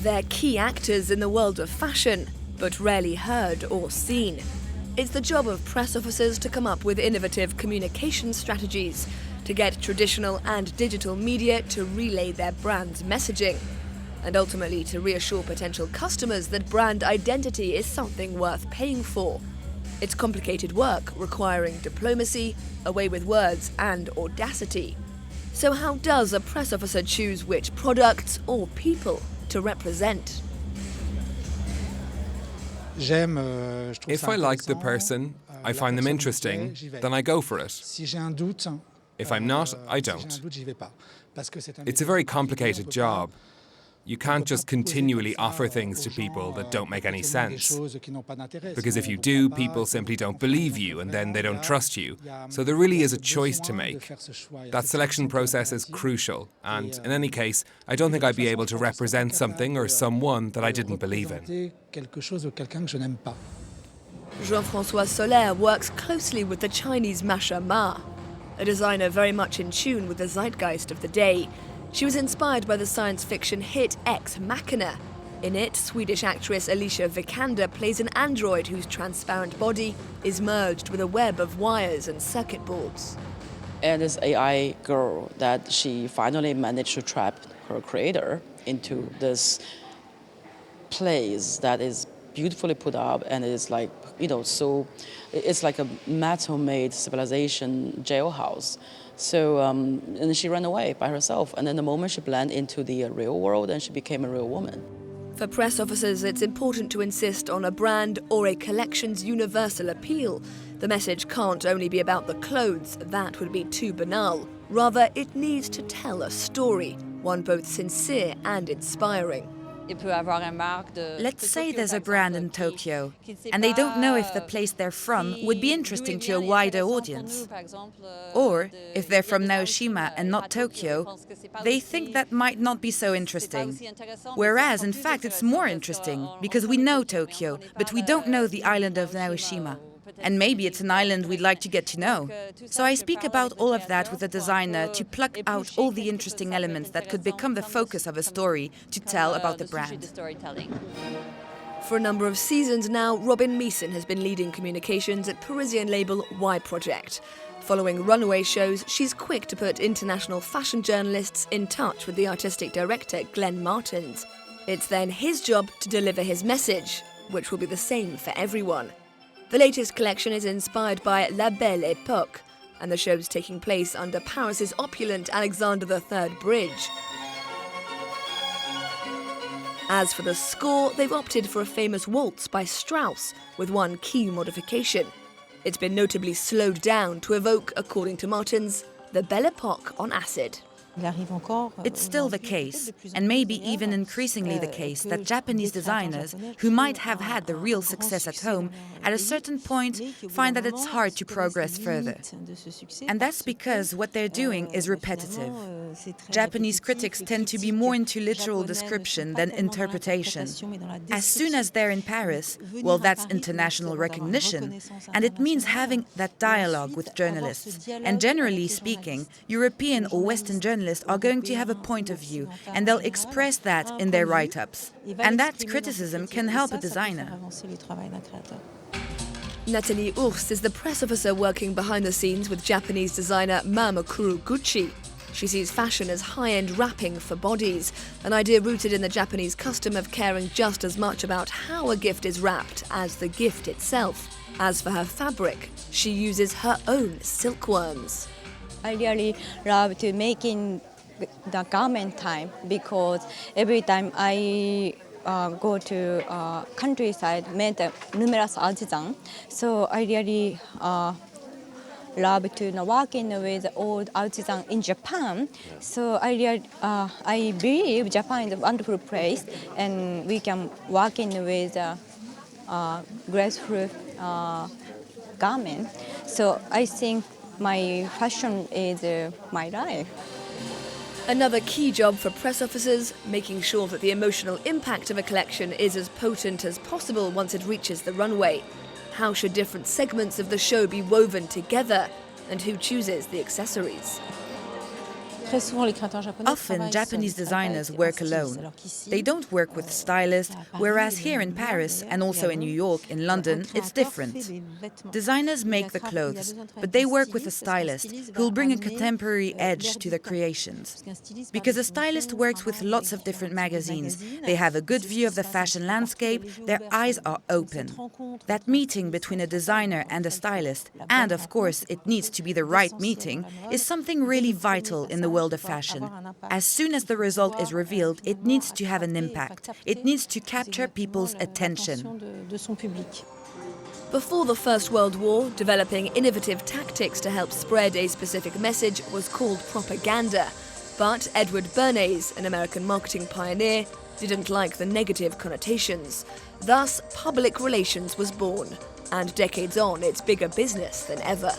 They're key actors in the world of fashion, but rarely heard or seen. It's the job of press officers to come up with innovative communication strategies, to get traditional and digital media to relay their brand's messaging, and ultimately to reassure potential customers that brand identity is something worth paying for. It's complicated work requiring diplomacy, a way with words, and audacity. So how does a press officer choose which products or people to represent? If I like the person, I find them interesting, then I go for it. If I'm not, I don't. It's a very complicated job. You can't just continually offer things to people that don't make any sense. Because if you do, people simply don't believe you and then they don't trust you. So there really is a choice to make. That selection process is crucial, and in any case, I don't think I'd be able to represent something or someone that I didn't believe in. Jean-François Soler works closely with the Chinese Masha Ma, a designer very much in tune with the zeitgeist of the day. She was inspired by the science fiction hit Ex Machina. In it, Swedish actress Alicia Vikander plays an android whose transparent body is merged with a web of wires and circuit boards. And this AI girl that she finally managed to trap her creator into this place that is beautifully put up and is like, so it's like a metal-made civilization jailhouse. So, and she ran away by herself. And then the moment she blended into the real world, and she became a real woman. For press officers, it's important to insist on a brand or a collection's universal appeal. The message can't only be about the clothes, that would be too banal. Rather, it needs to tell a story, one both sincere and inspiring. Let's say there's a brand in Tokyo, and they don't know if the place they're from would be interesting to a wider audience. Or, if they're from Naoshima and not Tokyo, they think that might not be so interesting. Whereas, in fact, it's more interesting, because we know Tokyo, but we don't know the island of Naoshima. And maybe it's an island we'd like to get to know. So I speak about all of that with the designer to pluck out all the interesting elements that could become the focus of a story to tell about the brand. For a number of seasons now, Robin Meeson has been leading communications at Parisian label Y Project. Following runway shows, she's quick to put international fashion journalists in touch with the artistic director Glenn Martins. It's then his job to deliver his message, which will be the same for everyone. The latest collection is inspired by La Belle Époque, and the show's taking place under Paris's opulent Alexander III Bridge. As for the score, they've opted for a famous waltz by Strauss, with one key modification. It's been notably slowed down to evoke, according to Martins, the Belle Époque on acid. It's still the case, and maybe even increasingly the case, that Japanese designers, who might have had the real success at home, at a certain point find that it's hard to progress further. And that's because what they're doing is repetitive. Japanese critics tend to be more into literal description than interpretation. As soon as they're in Paris, well, that's international recognition, and it means having that dialogue with journalists. And generally speaking, European or Western journalists are going to have a point of view, and they'll express that in their write-ups. And that criticism can help a designer. Nathalie Ours is the press officer working behind the scenes with Japanese designer Mama Kuroguchi. She sees fashion as high-end wrapping for bodies, an idea rooted in the Japanese custom of caring just as much about how a gift is wrapped as the gift itself. As for her fabric, she uses her own silkworms. I really love to making the garment time, because every time I go to countryside, meet numerous artisans. So I really love to working with old artisans in Japan. So I believe Japan is a wonderful place, and we can working with graceful garment. So I think my fashion is my life. Another key job for press officers, making sure that the emotional impact of a collection is as potent as possible once it reaches the runway. How should different segments of the show be woven together? And who chooses the accessories? Often, Japanese designers work alone. They don't work with stylists, whereas here in Paris and also in New York, in London, it's different. Designers make the clothes, but they work with a stylist who'll bring a contemporary edge to the creations. Because a stylist works with lots of different magazines, they have a good view of the fashion landscape, their eyes are open. That meeting between a designer and a stylist, and of course it needs to be the right meeting, is something really vital in the world of fashion. As soon as the result is revealed, it needs to have an impact. It needs to capture people's attention. Before the First World War, developing innovative tactics to help spread a specific message was called propaganda. But Edward Bernays, an American marketing pioneer, didn't like the negative connotations. Thus, public relations was born. And decades on, it's bigger business than ever.